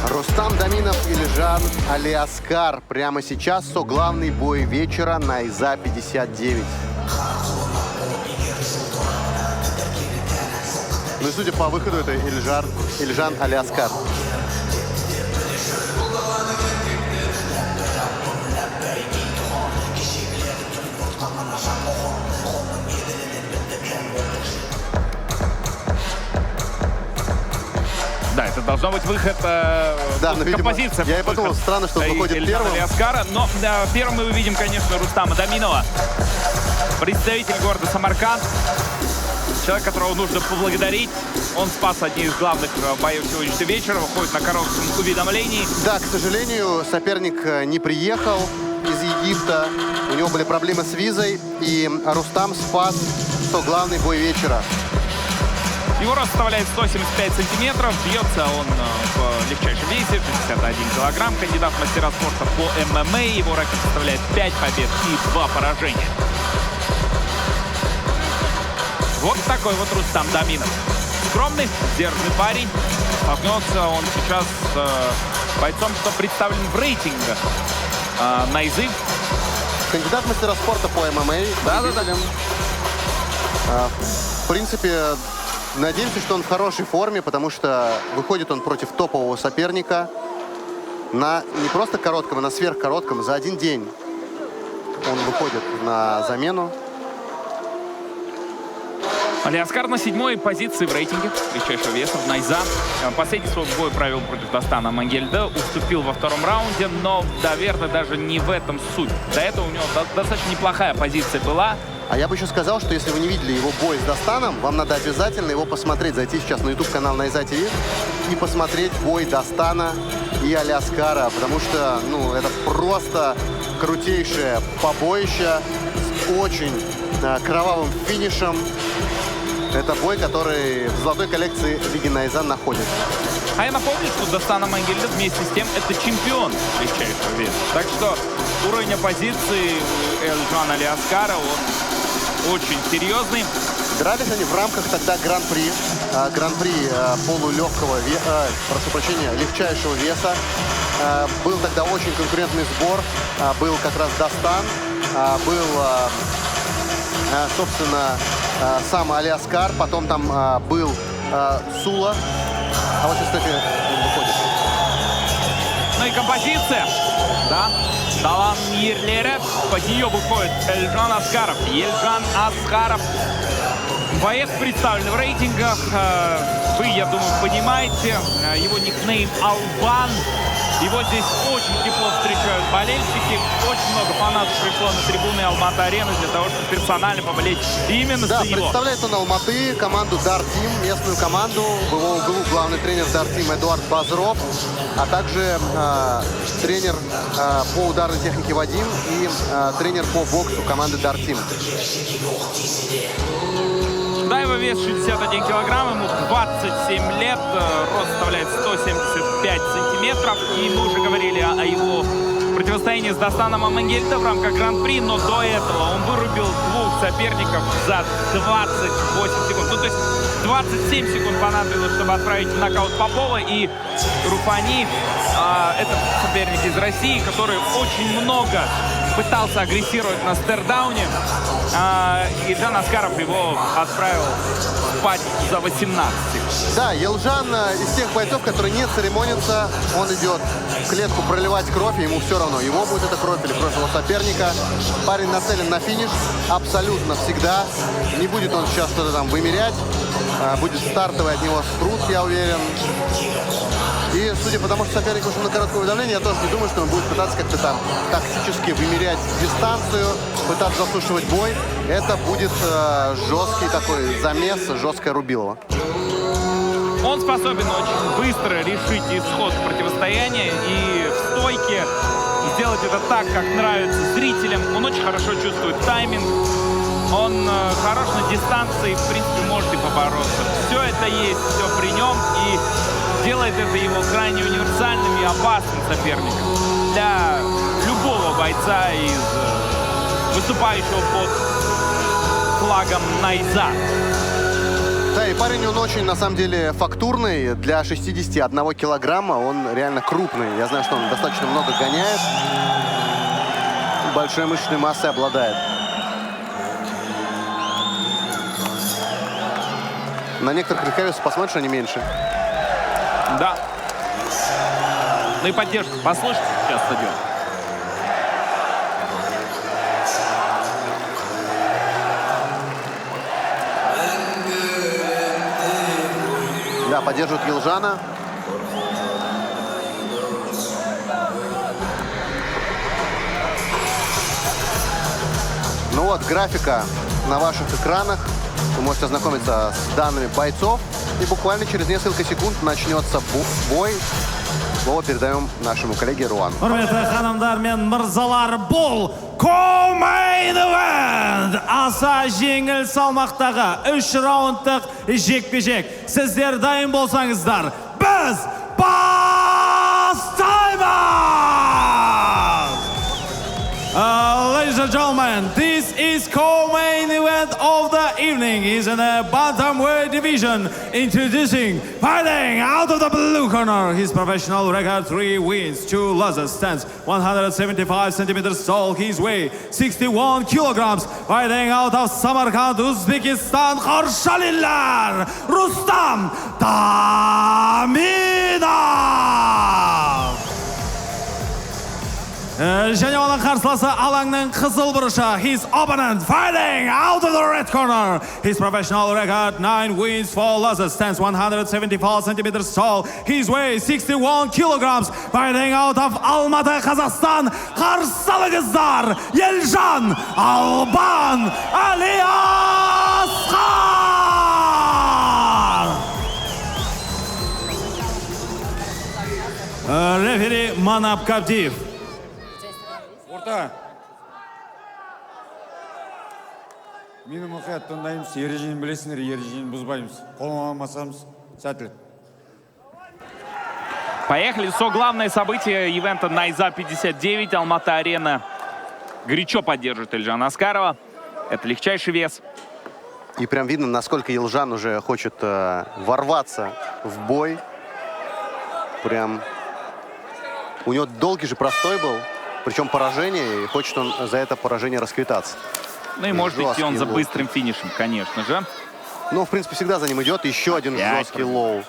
Рустам Даминов, Ильжан Алиаскар. Прямо сейчас главный бой вечера Найза 59. Ну и судя по выходу, это Ильжан Алиаскар. Да, это должно быть выход, Да, но, видимо, композиция. я и подумал, странно, что он выходит первым. Алиаскара, но первым мы увидим, конечно, Рустама Даминова. Представитель города Самарканд. Человек, которого нужно поблагодарить. Он спас одни из главных боев сегодняшнего вечера. Выходит на коротком уведомлении. Да, к сожалению, соперник не приехал из Египта. У него были проблемы с визой. И Рустам спас главный бой вечера. Его рост составляет 175 сантиметров. Бьется он в легчайшем весе, 61 килограмм. Кандидат в мастера спорта по ММА. Его рекорд составляет 5 побед и 2 поражения. Вот такой вот Рустам Даминов. Скромный, сдержанный парень. Столкнется он сейчас с бойцом, что представлен в рейтингах Найзы. Кандидат в мастера спорта по ММА. Да. В принципе, надеемся, что он в хорошей форме, потому что выходит он против топового соперника на не просто коротком, а на сверхкоротком. За один день он выходит на замену. Алиаскар на 7-й позиции в рейтинге легчайшего веса в Найза. Последний свой бой провел против Дастана Мангельда. Уступил во втором раунде, но, наверное, даже не в этом суть. До этого у него достаточно неплохая позиция была. А я бы еще сказал, что если вы не видели его бой с Дастаном, вам надо обязательно его посмотреть. Зайти сейчас на YouTube-канал Найза ТВ и посмотреть бой Дастана и Алиаскара. Потому что, ну, это просто крутейшее побоище с очень кровавым финишем. Это бой, который в золотой коллекции Лиги Найза находится. А я напомню, что Дастана Мангельда вместе с тем это чемпион легчайшего веса. Так что уровень оппозиции Ильжана Алиаскара, он очень серьезный. Дрались они в рамках тогда гран-при полулегкого, прошу прощения, легчайшего веса. Был тогда очень конкурентный сбор. Был как раз Дастан, был, собственно, сам Алиаскар, потом там был Сула. А вот сейчас, кстати, он выходит. Ну и композиция, да, Далан Ерлерев, под нее выходит Ильжан Аскаров. Ильжан Аскаров, боец, представленный в рейтингах. Вы, я думаю, понимаете, его никнейм Албан. Его здесь очень тепло встречают болельщики. Очень много фанатов пришло на трибуны Алматы-арены для того, чтобы персонально поболеть именно за него. Представляет он Алматы, команду Dart Team, местную команду. В его углу главный тренер Dart Team Эдуард Базров, а также тренер по ударной технике Вадим и тренер по боксу команды Dart Team. Да, его вес 61 килограмм, ему 27 лет, рост составляет 175 сантиметров. И мы уже говорили о его противостоянии с Дастаном Мангельда в рамках гран-при, но до этого он вырубил двух соперников за 28 секунд. Ну, то есть 27 секунд понадобилось, чтобы отправить в нокаут Попова. И Руфани, это соперник из России, который очень много пытался агрессировать на стердауне. И Ильжан Аскаров его отправил спать за 18. Да, Ильжан из тех бойцов, которые не церемонятся. Он идет в клетку проливать кровь, и ему все равно, его будет это кровь или кровь его соперника. Парень нацелен на финиш абсолютно всегда. Не будет он сейчас что-то там вымерять. Будет стартовый от него спрут, я уверен. И судя по тому, что соперник вышел на короткое уведомление, я тоже не думаю, что он будет пытаться как-то там тактически вымерять дистанцию, пытаться засушивать бой. Это будет жесткий такой замес, жесткое рубилово. Он способен очень быстро решить исход противостояния и в стойке сделать это так, как нравится зрителям. Он очень хорошо чувствует тайминг. Он хорош на дистанции, в принципе, может и побороться. Все это есть, все при нем. И делает это его крайне универсальным и опасным соперником для любого бойца из выступающего под флагом Найза. Да, и парень, он очень, на самом деле, фактурный. Для 61 килограмма он реально крупный. Я знаю, что он достаточно много гоняет. Большой мышечной массой обладает. На некоторых рукавицах посмотришь, они меньше. Да. Ну и поддержка. Послушайте сейчас стадион. Да, поддерживают Елжана. Ну вот, графика на ваших экранах. Вы можете ознакомиться с данными бойцов. И буквально через несколько секунд начнется бой. Слово передаем нашему коллеге Руану. Құрметті ханымдар мен мырзалар, бұл Co-Main Event! Аса жеңіл салмақтағы 3 раундтық жекпе-жек. Сіздер дайын болсаңыздар, біз бастаймыз! Ladies and gentlemen, this is co-main event of the evening. He's in the bantamweight division. Introducing, fighting out of the blue corner. His professional record: 3 wins, 2 losses. Stands 175 centimeters tall. His weight 61 kilograms. Fighting out of Samarkand, Uzbekistan. Qarshalilar, Rustam Daminov. Және оның қарсыласы алаңның қызыл бұрышы. His opponent fighting out of the red corner. His professional record: 9 wins, 4 losses. Stands 174 centimeters tall. His weight 61 kilograms. Fighting out of Алматы, Қазақстан. Қарсы алыңыздар, Елжан Албан Алиасқар. Рефери Манап Кабдиев. Орта. Мені мұқият тыңдаймыз, ережені білесіңдер, ережені бұзбаймыз. Қолыма алмасамыз, сәттілік. Поехали. Главное событие ивента Найза 59. Алматы-арена горячо поддерживает Эльжана Аскарова. Это легчайший вес. И прям видно, насколько Елжан уже хочет ворваться в бой. Прям у него долгий же простой был. Причем поражение, и хочет он за это поражение расквитаться. Ну и может идти он за быстрым финишем, конечно же. Ну, в принципе, всегда за ним идет. Еще один жесткий лоу.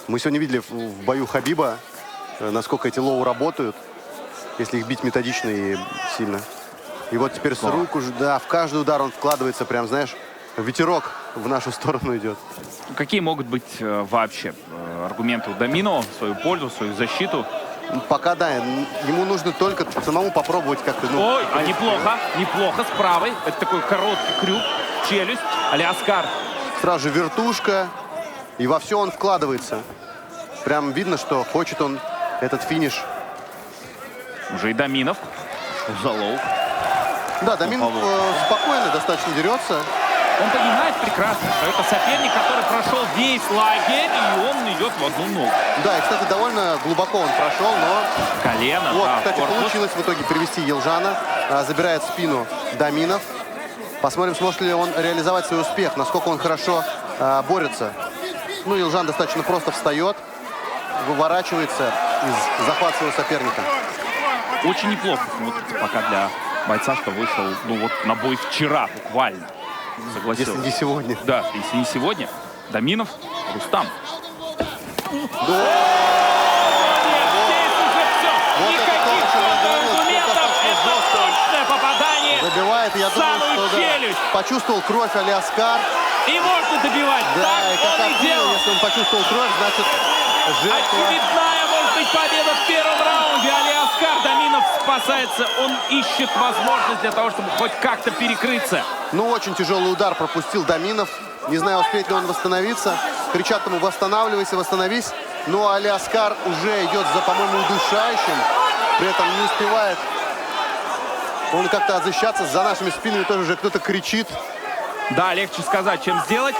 Мы сегодня видели в бою Хабиба, насколько эти лоу работают, если их бить методично и сильно. И вот теперь с рук уже, да, в каждый удар он вкладывается, прям, знаешь, ветерок в нашу сторону идет. Какие могут быть вообще аргументы у Даминова в свою пользу, в свою защиту? Пока, да, ему нужно только самому попробовать как-то... Ну, ой, а неплохо, неплохо, с правой. Это такой короткий крюк, челюсть, Алиаскар. Сразу же вертушка, и во все он вкладывается. Прям видно, что хочет он этот финиш. Уже и Даминов. Залоу. Да, Даминов спокойно достаточно дерется. Он понимает прекрасно, что это соперник, который прошел весь лагерь, и он идет в одну ногу. Да, и, кстати, довольно глубоко он прошел, но... Колено, вот, да, кстати, корпус. получилось в итоге привести Елжана. Забирает спину Даминов. Посмотрим, сможет ли он реализовать свой успех, насколько он хорошо борется. Ну, Елжан достаточно просто встает, выворачивается из захвата своего соперника. Очень неплохо смотрится пока для бойца, что вышел, ну вот, на бой вчера буквально. Согласился. Если не сегодня. Да, если не сегодня. Даминов, Рустам. Да. Нет, здесь уже все. Вот это то, о чем я говорил, аргументов. Это точное попадание. Забивает, я думаю, самую что челюсть. да, почувствовал кровь Алиаскар. И можно добивать. Да, так и как он и делал. если он почувствовал кровь, значит, жертва. Очередная, может быть, победа в первом раунде. Алиаскар. Даминов спасается. Он ищет возможность для того, чтобы хоть как-то перекрыться. Ну, очень тяжелый удар пропустил Даминов. Не знаю, успеет ли он восстановиться. Кричат ему: восстанавливайся, восстановись. Но Алиаскар уже идет за, по-моему, удушающим. При этом не успевает он как-то защищаться. За нашими спинами тоже уже кто-то кричит. Да, легче сказать, чем сделать.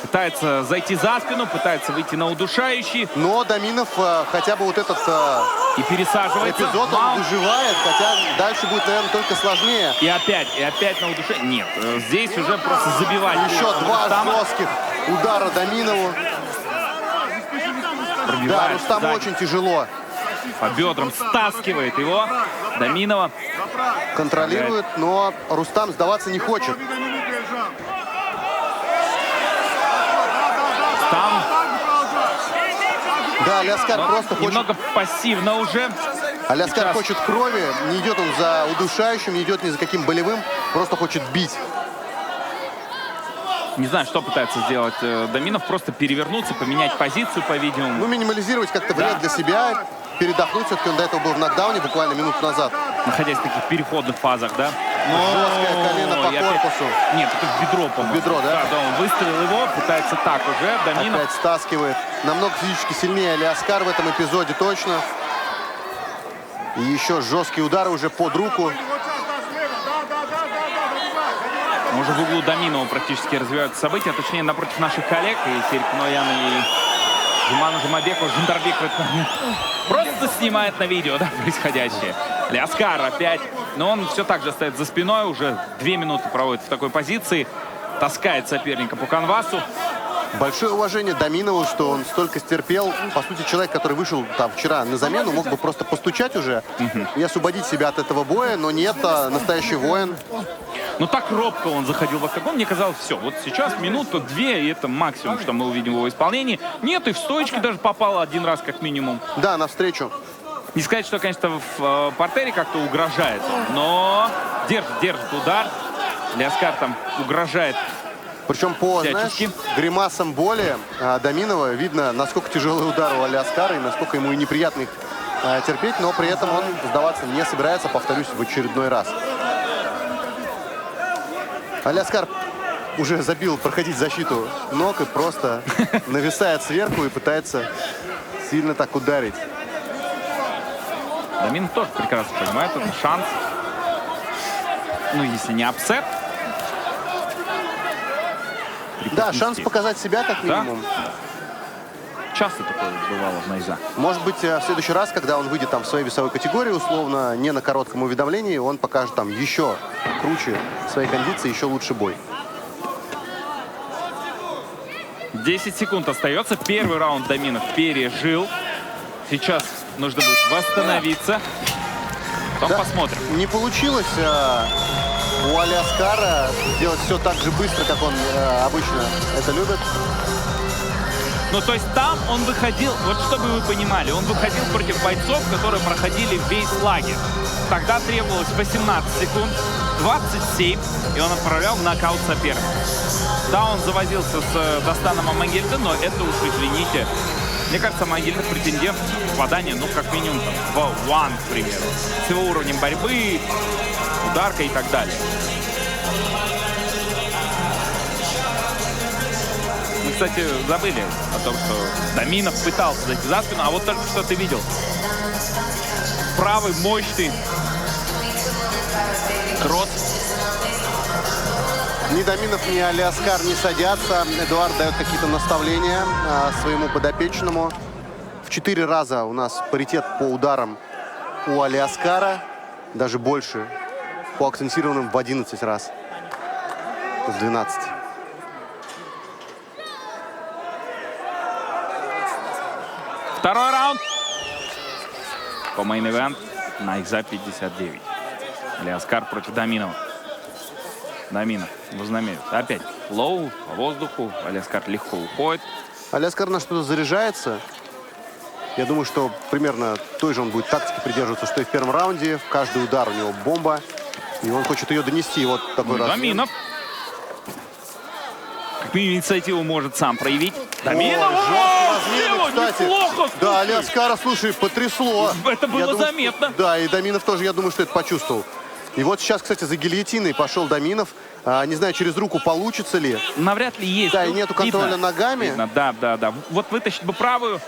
Пытается зайти за спину, пытается выйти на удушающий. Но Доминов хотя бы вот этот И пересаживается. эпизод он выживает, хотя дальше будет, наверное, только сложнее. И опять на удушение. Нет, здесь уже просто забивать. Еще два Рустама. жестких удара Доминову. Да, Пробивает Рустаму сзади. очень тяжело. По бедрам стаскивает его. Доминова. Контролирует, но Рустам сдаваться не хочет. Там Да, Аляскар просто хочет... немного пассивно уже. Аляскар Сейчас. хочет крови, не идет он за удушающим, не идет ни за каким болевым, просто хочет бить. Не знаю, что пытается сделать Доминов. Просто перевернуться, поменять позицию, по-видимому. Ну, минимализировать как-то вред для себя, передохнуть. Все-таки он до этого был в нокдауне буквально минуту назад. Находясь в таких переходных фазах, да? Жесткое колено по и опять- корпусу. Нет, это в бедро, по-моему. В бедро, да? Да, он выставил его, пытается так уже. Доминов. Опять стаскивает. Намного физически сильнее Аляскар в этом эпизоде точно. И еще жесткие удары уже под руку. Уже в углу Доминова практически развиваются события. Точнее, напротив наших коллег. И Серик Ноян, и Жуман Жумабеков, Жандарбек в этот момент просто снимает на видео, да, происходящее. Аляскар опять. Но он все так же стоит за спиной. Уже 2 минуты проводит в такой позиции. Таскает соперника по канвасу. Большое уважение Доминову, что он столько стерпел. По сути, человек, который вышел там вчера на замену, мог бы просто постучать уже и освободить себя от этого боя. Но нет, настоящий воин. Но так робко он заходил в октагон. Мне казалось, все, вот сейчас минута-две, и это максимум, что мы увидим в его исполнении. Нет, и в стоечке даже попал один раз как минимум. Да, навстречу. Не сказать, что, конечно, в портере как-то угрожает он, но держит удар. Аляскар там угрожает. Причем по, знаешь, Всячески. гримасам боли Доминова видно, насколько тяжелый удар у Аляскара и насколько ему и неприятно их терпеть, но при этом он сдаваться не собирается, повторюсь, в очередной раз. Аляскар уже забил проходить защиту ног и просто нависает сверху и пытается сильно так ударить. Доминов тоже прекрасно понимает, это шанс. Ну, если не апсет. Да, шанс показать себя как минимум. Часто такое бывало в Найза. Может быть, в следующий раз, когда он выйдет там в своей весовой категории, условно, не на коротком уведомлении, он покажет там еще круче свои кондиции, еще лучше бой. 10 секунд остается. Первый раунд Доминов пережил. Сейчас нужно будет восстановиться. Потом Да, посмотрим. не получилось у Аляскара сделать все так же быстро, как он обычно это любит. Ну, то есть там он выходил, вот чтобы вы понимали, он выходил против бойцов, которые проходили весь лагерь. Тогда требовалось 18 секунд, 27, и он отправлял в нокаут соперника. Да, он завозился с Достаном Амангельда, но это уж, извините, мне кажется, Амангельда претендент в попадание, ну, как минимум, там, в one, к примеру. С его уровнем борьбы, ударка и так далее. Мы, кстати, забыли о том, что Доминов пытался зайти за спину, а вот только что ты видел. Правый, мощный кросс. Ни Доминов, ни Аляскар не садятся. Эдуард дает какие-то наставления своему подопечному. В 4 раза у нас паритет по ударам у Аляскара. Даже больше. По акцентированным в 11 раз. В 12. Второй раунд. По мейн-ивент Найза 59. Аляскар против Доминова. Доминов вознамерит. Опять лоу по воздуху. Аляскар легко уходит. Аляскар на что-то заряжается. Я думаю, что примерно той же он будет тактики придерживаться, что и в первом раунде. В каждый удар у него бомба. И он хочет ее донести. Вот такой раз. Доминов. Как минимум инициативу может сам проявить. Доминов. Размены, кстати. Неплохо, да, Аляскара, слушай, потрясло. Это было Я думаю, заметно. что- да, и Доминов тоже, я думаю, что это почувствовал. И вот сейчас, кстати, за гильотиной пошел Доминов. Не знаю, через руку получится ли. Навряд ли есть. Да, и Ну, нету контроля видно. ногами. Видно, да. Вот вытащить бы правую.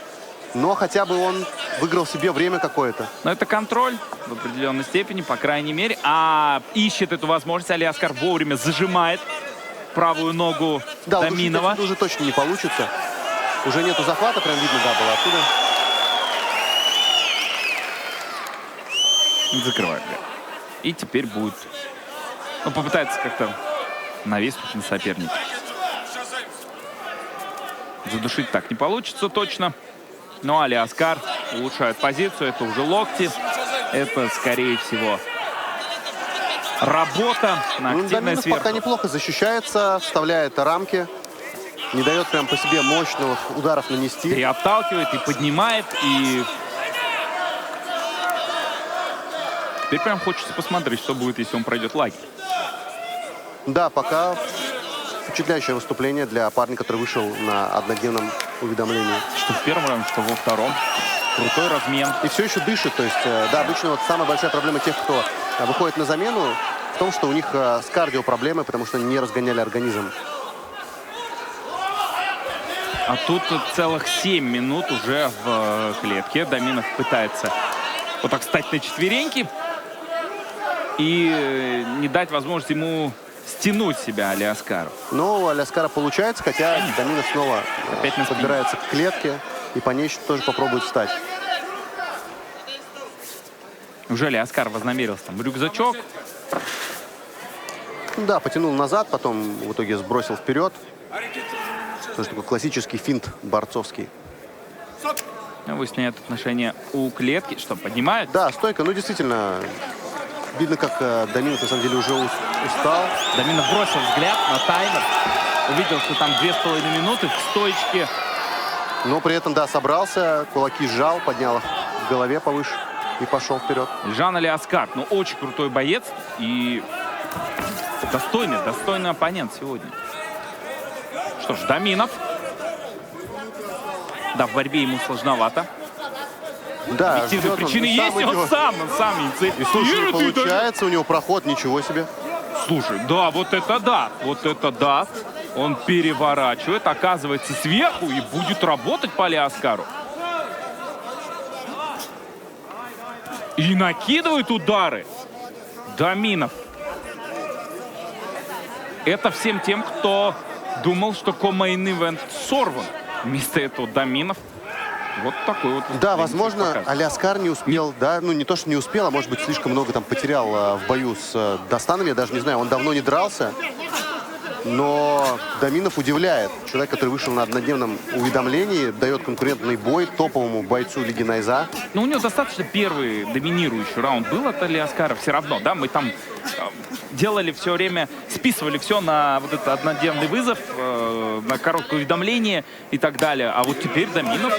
Но хотя бы он выиграл себе время какое-то. Но это контроль в определенной степени, по крайней мере. А ищет эту возможность. Аляскар вовремя зажимает. правую ногу Да, Даминова. удушить уже точно не получится. Уже нету захвата, прям видно, да, было оттуда. Закрывает. И теперь будет... Ну, попытается как-то нависнуть на соперника. Задушить так не получится точно. Но Алиаскар улучшает позицию. Это уже локти. Это, скорее всего, работа на активной Даминов сверху. пока неплохо защищается, вставляет рамки. Не дает прям по себе мощных ударов нанести. И отталкивает, и поднимает, и... Теперь прям хочется посмотреть, что будет, если он пройдет лагерь. Да, пока впечатляющее выступление для парня, который вышел на однодневном уведомлении. Что в первом раунде, что во втором. Крутой размен. И все еще дышит. То есть, да, обычно вот самая большая проблема тех, кто выходит на замену, в том, что у них с кардио проблемы, потому что они не разгоняли организм. А тут целых 7 минут уже в клетке. Даминов пытается вот так встать на четвереньки и не дать возможность ему стянуть себя Алиаскару. Но у Алиаскара получается, хотя Даминов снова Опять на спине. подбирается к клетке и по ней тоже попробует встать. Уже Алиаскар вознамерился там рюкзачок. Да, потянул назад, потом в итоге сбросил вперед. Тоже такой классический финт борцовский. Выясняют отношения у клетки. Что, поднимают? Да, стойка, ну действительно, видно, как Даминов на самом деле уже устал. Даминов бросил взгляд на таймер. Увидел, что там 2,5 минуты в стоечке. Но при этом, да, собрался, кулаки сжал, поднял их в голове повыше и пошел вперед. Жан Алиаскар, ну, очень крутой боец и достойный оппонент сегодня. Что ж, Даминов. Да, в борьбе ему сложновато. Да, Объективные ждет он, причины сам есть, и идет. он сам инициирует. И слушай, И получается, у него проход, ничего себе. Слушай, да, вот это да. Он переворачивает, оказывается сверху и будет работать по Алиаскару. И накидывает удары. Даминов. Это всем тем, кто думал, что комейн-ивент сорван. Вместо этого Даминов вот такой вот. Да, возможно, показывает. Алиаскар не успел, да, ну не то, что не успел, а может быть слишком много там потерял в бою с Достаном, я даже не знаю, он давно не дрался. Но Даминов удивляет. Человек, который вышел на однодневном уведомлении, дает конкурентный бой топовому бойцу Лиги Найза. Но у него достаточно первый доминирующий раунд был от Алиаскара. Все равно, да, мы там делали все время, списывали все на вот этот однодневный вызов, на короткое уведомление и так далее. А вот теперь Даминов,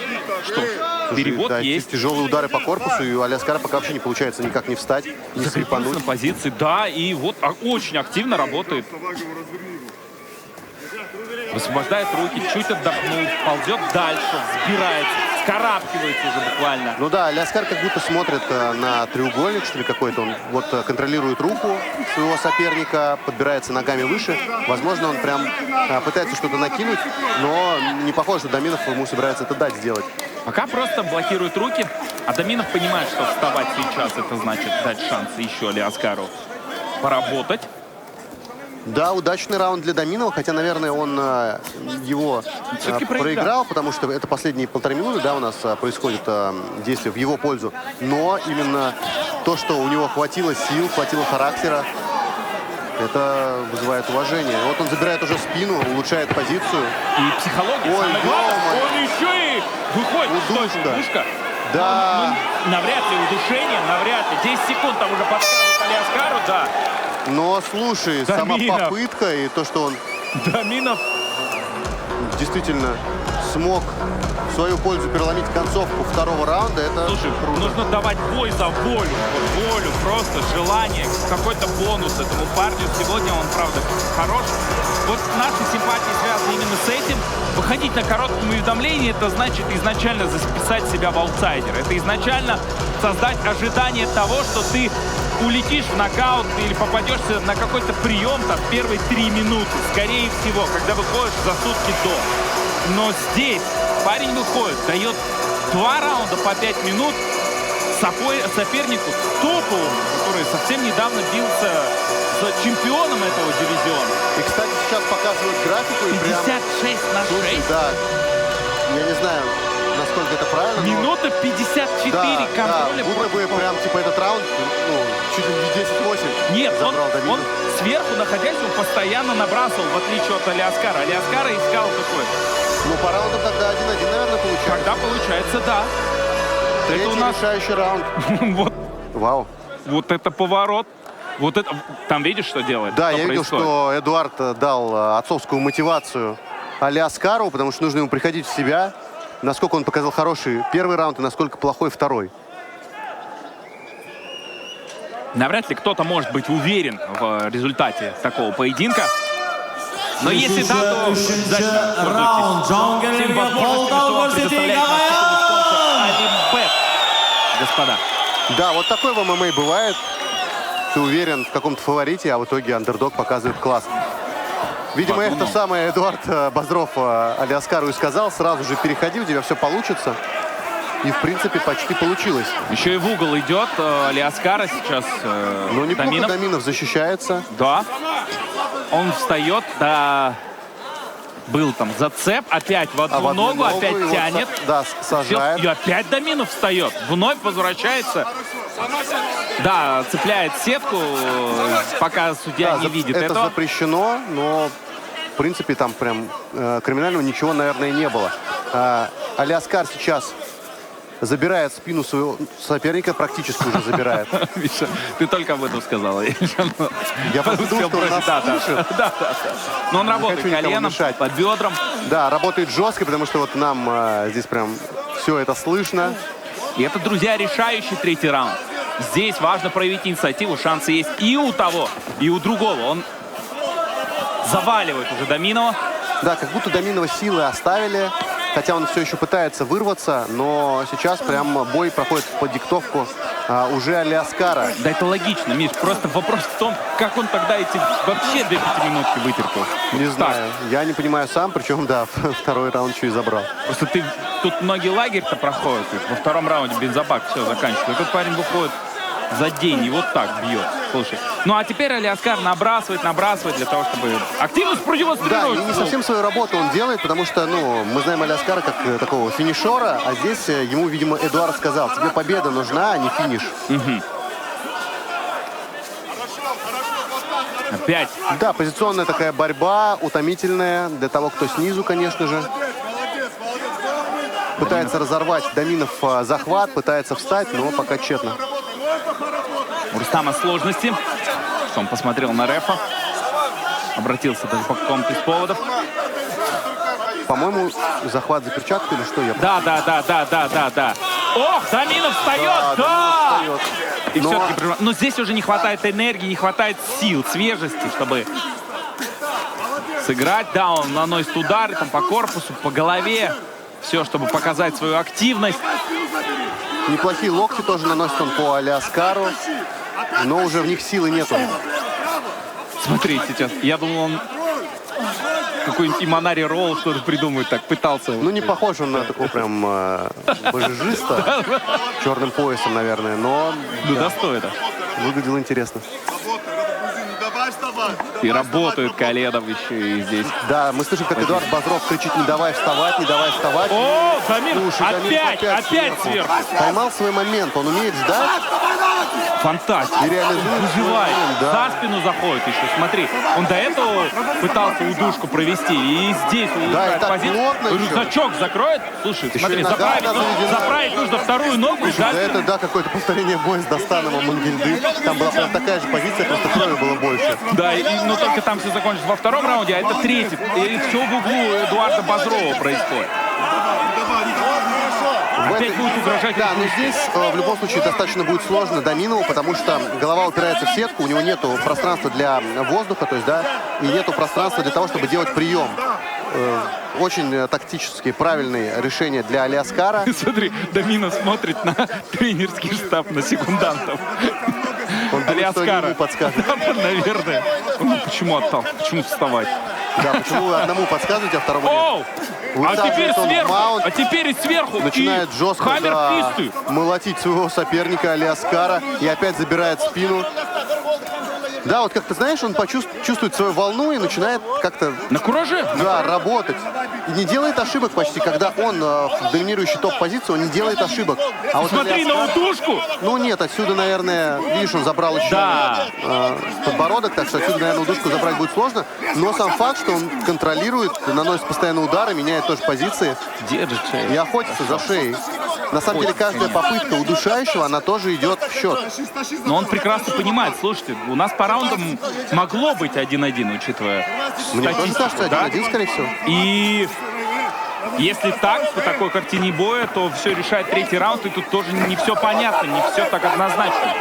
что ж, перевод да, есть. Тяжелые удары по корпусу, и у Алиаскара пока вообще не получается никак не встать, не Закрепился слепануть. на позиции, да, и вот очень активно работает. Высвобождает руки, чуть отдохнул, ползет дальше, взбирается, скарабкивается уже буквально. Ну да, Алиаскар как будто смотрит на треугольник, что ли, какой-то. Он вот контролирует руку своего соперника, подбирается ногами выше. Возможно, он прям пытается что-то накинуть, но не похоже, что Даминов ему собирается это дать сделать. Пока просто блокирует руки, а Даминов понимает, что вставать сейчас, это значит дать шанс еще Алиаскару поработать. Да, удачный раунд для Даминова, хотя, наверное, он его Все-таки проиграл, потому что это последние 1,5 минуты, да, у нас происходит действие в его пользу. Но именно то, что у него хватило сил, хватило характера, это вызывает уважение. Вот он забирает уже спину, улучшает позицию. И психология, Ой, самое главное, ё-моё. он еще и выходит. Удушка. Что, удушка? Да. Ну, навряд ли удушение, навряд ли. 10 секунд там уже подсказывает Алиаскару, да. Но, слушай, сама Даминов. попытка и то, что он Даминов. действительно смог в свою пользу переломить концовку второго раунда, это Слушай, круто. нужно давать бой за волю. Вот волю, просто желание, какой-то бонус этому парню. Сегодня он, правда, хорош. Вот наши симпатии связаны именно с этим. Выходить на коротком уведомлении, это значит изначально записать себя в аутсайдер. Это изначально создать ожидание того, что ты улетишь в нокаут или попадешься на какой-то прием там в первые 3 минуты. Скорее всего, когда выходишь за сутки до. Но здесь парень выходит, дает 2 раунда по 5 минут сопернику топовому, который совсем недавно бился с чемпионом этого дивизиона. И, кстати, сейчас показывают графику. И прям, 56 на 6. слушай, да, я не знаю, насколько это правильно. но- Минута 54 Да, контроля. будто бы прям типа этот раунд, ну, чуть ли не 10-8 Нет, забрал Давидов. он сверху находясь, он постоянно набрасывал, в отличие от Алиаскара. Алиаскара искал такой. Ну, по раундам тогда 1-1, наверное, получается. Когда получается, да. Третий это у нас- решающий раунд. Вот, Вау. вот это поворот. Вот это. Там видишь, что делает? Да, Что я видел, происходит? что Эдуард дал отцовскую мотивацию Алиаскару, потому что нужно ему приходить в себя. Насколько он показал хороший первый раунд и насколько плохой второй. Навряд ли кто-то может быть уверен в результате такого поединка. Но если да, то Üçüncü раунд. всем Джонгелерге возможностями, қолдау что вам көрсетейік, предоставляет наш ағайын! спонсор Алибет. Господа. Да, вот такой в ММА бывает. Ты уверен в каком-то фаворите, а в итоге андердог показывает класс. Видимо, Подумал. это самое Эдуард Базров Алиаскару и сказал. Сразу же переходи, у тебя все получится. И, в принципе, почти получилось. Еще и в угол идет Алиаскара сейчас. Но неплохо Даминов. Даминов защищается. Да. Он встает, да. Был там зацеп, опять в одну, А в одну ногу, опять его тянет. да, Всё, сажает. и опять Даминов встает. Вновь возвращается. Да, цепляет сетку, пока судья Да, не видит это этого. запрещено, но, в принципе, там прям криминального ничего, наверное, не было. Алиаскар сейчас забирает спину своего соперника, практически уже забирает. Миша, ты только об этом сказал. Я просто думал, что он нас Да. слышит. Но он работает хочу никому коленом, мешать. под бедром. Да, работает жестко, потому что вот нам здесь прям все это слышно. И это, друзья, решающий третий раунд. Здесь важно проявить инициативу. Шансы есть и у того, и у другого. Он заваливает уже Даминова. Да, как будто Даминова силы оставили, хотя он все еще пытается вырваться, но сейчас прям бой проходит под диктовку уже Алиаскара. Да это логично, Миш. Просто вопрос в том, как он тогда эти вообще 2 пятиминутки вытерпел. Не Так, знаю, я не понимаю сам, причем, да, второй раунд еще и забрал. Просто ты тут многие лагерь-то проходят. И во втором раунде бензобак все заканчивается. Этот парень выходит за день и вот так бьет. Слушай. Ну а теперь Алиаскар набрасывает для того, чтобы активность Да, продемонстрировать. и не совсем свою работу он делает, потому что, ну, мы знаем Алиаскара как такого финишера, а здесь ему, видимо, Эдуард сказал, тебе победа нужна, а не финиш. Опять. Да, позиционная такая борьба, утомительная для того, кто снизу, конечно же. Пытается разорвать Даминов захват, пытается встать, но пока тщетно. У Рустама сложности. Что он посмотрел на рефа. Обратился даже по какому-то из поводов. По-моему, захват за перчатку или что? Я... Да. Ох, Даминов встает, да! Даминов встает. И Но- все-таки, но здесь уже не хватает энергии, не хватает сил, свежести, чтобы сыграть. Да, он наносит удары там по корпусу, по голове. Все, чтобы показать свою активность. Неплохие локти тоже наносит он по Алиаскару, но уже в них силы нету. Смотри, сейчас, я думал, он какой-нибудь Иманари Ролл что-то придумает, так пытался. Ну, не похож он на такого прям божежиста, черным поясом, наверное, но Ну, да, стоит. выглядел интересно. И работают коленом еще и здесь. Да, мы слышим, как Эдуард Базров кричит: не давай вставать, не давай вставать. О, Дамир, Слушай, Дамир опять сверху. Поймал свой момент, он умеет ждать Фантастика. и реализует свой Выживает. момент, да. За спину заходит еще. Смотри, он до этого пытался удушку провести. И здесь улучшает так позицию. плотно еще. Рюкзачок закроет. Слушай, Еще смотри, и нога заправить, заведена. заправить нужно вторую ногу. Да, это, да, какое-то повторение боя с Достановым Мангельды. Там была прям такая же позиция, просто крови было больше. Да, но только там все закончится во втором раунде, а это третий. И все в углу Эдуарда Базрова происходит. Опять будет угрожать. Да, но здесь в любом случае достаточно будет сложно Даминову, потому что голова упирается в сетку, у него нету пространства для воздуха, то есть, да, и нету пространства для того, чтобы делать прием. Очень тактически правильные решения для Алиаскара. Смотри, Даминов смотрит на тренерский штаб, на секундантов. Он думает, что они Алиаскара. ему подскажут. Да, наверное. Ну, почему отталкивать? Почему вставать? Да, почему вы одному подсказываете, а второму нет? Оу! Высаживает он в маунт, а теперь и сверху. начинает и жестко хаммер-фисты. молотить своего соперника Алиаскара и опять забирает спину. Да, вот как-то, знаешь, он чувствует свою волну и начинает как-то... На кураже? Да, работать. И не делает ошибок почти. Когда он в доминирующей топ-позиции, он не делает ошибок. А вот Смотри на Алиаскар... удушку. Ну нет, отсюда, наверное, видишь, он забрал еще подбородок, так что отсюда, наверное, удушку забрать будет сложно. Но сам факт, что он контролирует, наносит постоянно удары, меняет тоже позиции Держит шею. и охотится за шеей. На самом деле, каждая попытка удушающего, она тоже идет в счет. Но он прекрасно понимает, слушайте, у нас по раундам могло быть 1-1, учитывая Мне тоже статистику, кажется, да? 1-1, скорее всего. И если так, по такой картине боя, то все решает третий раунд, и тут тоже не все понятно, не все так однозначно.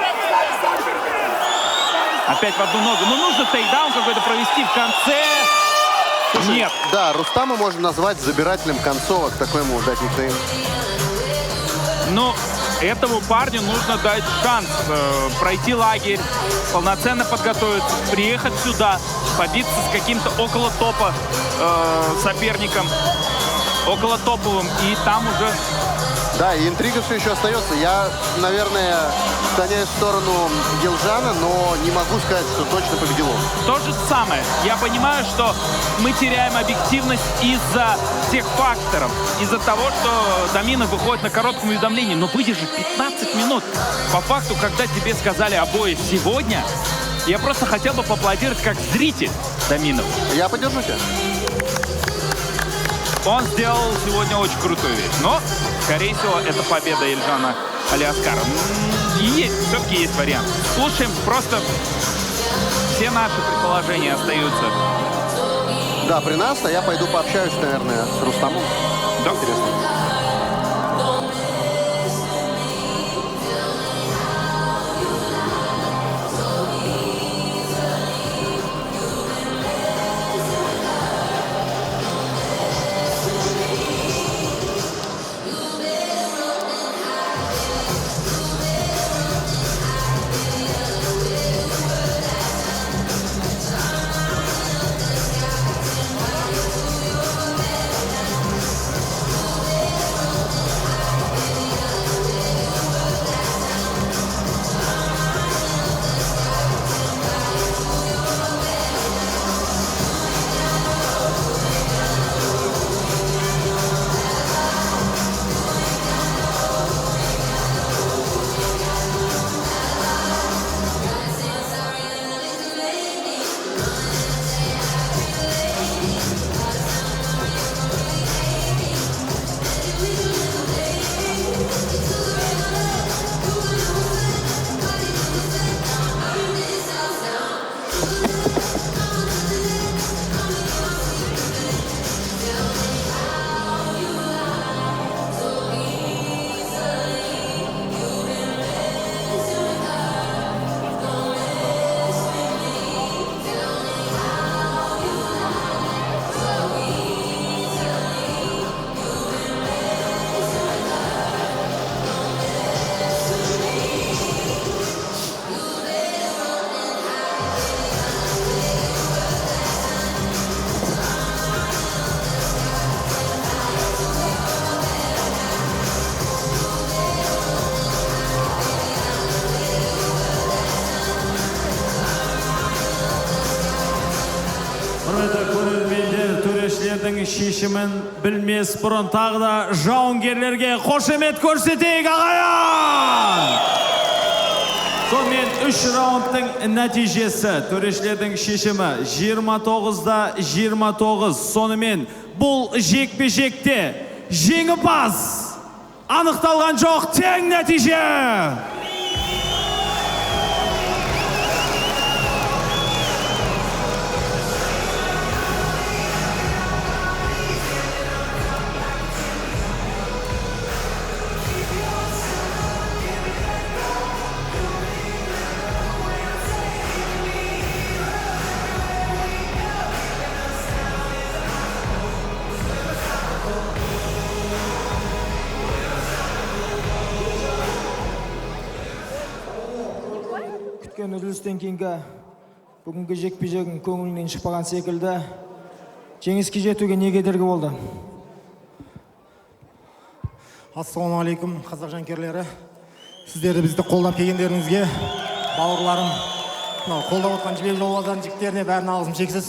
Опять в одну ногу. Ну, нужно тейкдаун какой-то провести в конце. Слушай, Нет. Да, Рустама можно назвать забирателем концовок, такой ему дать никнейм. Но этому парню нужно дать шанс пройти лагерь, полноценно подготовиться, приехать сюда, побиться с каким-то около топа соперником, около топовым, и там уже... Да, и интрига все еще остается. Я, наверное, склоняюсь в сторону Елжана, но не могу сказать, что точно победил он. То же самое. Я понимаю, что мы теряем объективность из-за тех факторов, из-за того, что Доминов выходит на коротком уведомлении, но выдержит 15 минут. По факту, когда тебе сказали обои сегодня, я просто хотел бы поаплодировать как зритель Доминов. Я поддержу тебя. Он сделал сегодня очень крутую вещь. Но, скорее всего, это победа Елжана Алиаскара. И все-таки есть вариант. Слушаем, просто все наши предположения остаются. Да, при нас, а я пойду пообщаюсь, наверное, с Рустамом. Да. Интересно. Шешімін білмес бұрын тағы да жауынгерлерге қошемет көрсетейік, ағайын! Сонымен 3 раундтың нәтижесі, төрешілердің шешімі 29-да 29. Сонымен бұл жекпе-жекте жеңімпаз анықталған жоқ, тең нәтиже! Үзілістен кейінгі бүгінгі жекпе-жегің көңіліңнен шықпаған секілді. Жеңіске жетуге не кедергі болды? Ассалаумағалейкум, қазақ жанкерлері. Сіздерді бізді қолдап келгендеріңізге, бауырларым, қолдап отқан жібек жол базарының жігіттеріне бәріне алғысым шексіз.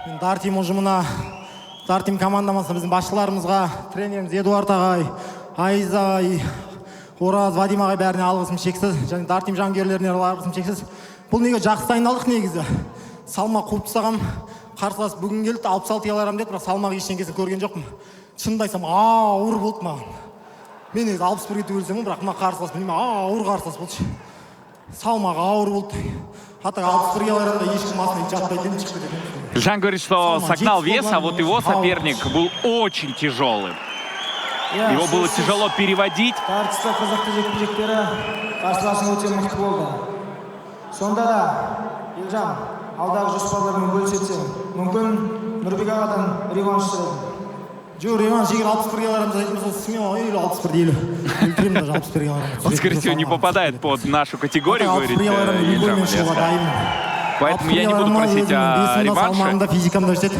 Мен Дартим ұжымына, Дартим командамызға, біздің басшыларымызға, тренеріміз Эдуард ағай, Айза ағай, Ораз, Вадим ағай бәріне алғысым шексіз. Және Дартим жанкерлеріне алғысым шексіз. Бұл неге жақсы дайындалдық негізі. Салмақ қуып тастағам, қарсылас бүгін келді 66 килограмм деді, бірақ салмақ ештеңкесін көрген жоқпын. Шынымды айтсам, ауыр болды маған. Мен өзі 61 кетіп өлсем, бірақ мына қарсылас білмеймін, ауыр қарсылас болды. Салмақ ауыр болды. Хата 61 килограммда ешкім астына жатпайды деп шықты деді. Жан говорит, что согнал вес, а вот его соперник был очень тяжелым. Его было тяжело переводить. Тартыста қызықты жекпе-жектері қарсыласың өте мықты болды. Сонда да, Елжан, алдағы жоспарлармен бөлісетсең, мүмкін Нұрбек ағадан реванш сұрайды. Жоқ, реванш егер 61 килограмм жасайтын болса, смело, или 61 дейлі. Өлтіремін даже 61 килограмм. Он, скорее всего, не попадает под нашу категорию, говорит Елжан Малецкий. Поэтому я не буду просить о реванше. Салмағымда, физикамда жетеді.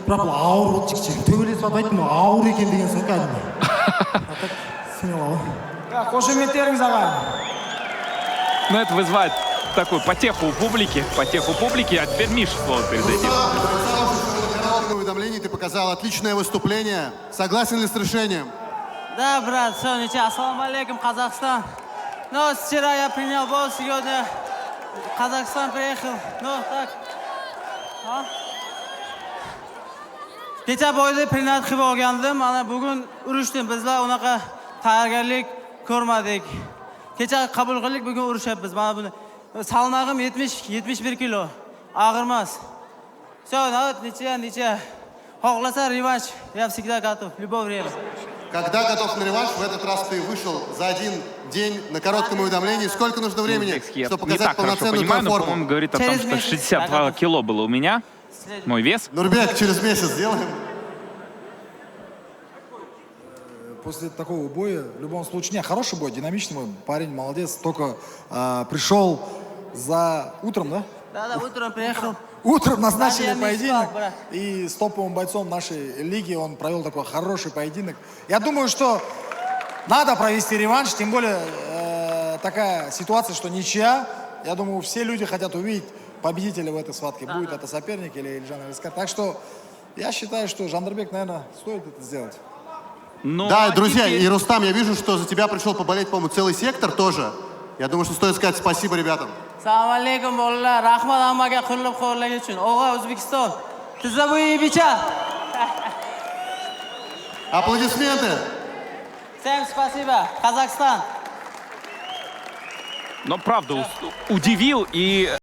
Бірақ бұл ауыр болды жекші. Төбелесіп атайтын, ауыр екен деген сын кәдімгі. Смело. Қошеметтеріңіз ағайын. Но это вызывает такую потеху у публики. А теперь Миша слово перед этим. В уведомлении ты показал отличное выступление. Согласен ли с решением? Да, брат, все, ничего. Ассаламу алейкум, Казахстан. Ну, вчера я принял бой, сегодня Казахстан приехал. Ну, так. Kecha boyda prinat qilib olgandim. Mana bugun urushdim. Bizlar unaqa tayyorgarlik ko'rmadik. Kecha qabul qildik, bugun urushyapmiz. Mana buni salmog'im 71 kilo. Og'ir emas. Всё, народ, ничего. Xohlasa revanш. Я всегда готов, в любое время. Когда готов на реванш? В этот раз ты вышел за один день на коротком уведомлении. Сколько нужно времени, чтобы не показать так хорошо полноценную понимаю, но, форму? по-моему, говорит о том, Через что месяц. 62 кило было у меня. Мой вес. Нурбек, через месяц сделаем. После такого боя, в любом случае, не, хороший бой, динамичный бой, парень молодец, только пришел за утром, да? Да, утром приехал. Утром назначили Да, я не поединок, спал, брат. и с топовым бойцом нашей лиги он провел такой хороший поединок. Я думаю, что надо провести реванш, тем более такая ситуация, что ничья. Я думаю, все люди хотят увидеть победителя в этой схватке, будет это соперник или Елжан Малецкий. Так что я считаю, что Жандарбек, наверное, стоит это сделать. Ну, Да, а друзья, теперь- и Рустам, я вижу, что за тебя пришел поболеть, по-моему, целый сектор тоже. Я думаю, что стоит сказать спасибо ребятам. Assalomu alaykum bolalar. Rahmat hammaga qo'llab-quvvatlagani uchun. O'g'a O'zbekiston. Tizza bo'yi bichan. Аплодисменты. Всем спасибо. Казахстан. Но правда удивил и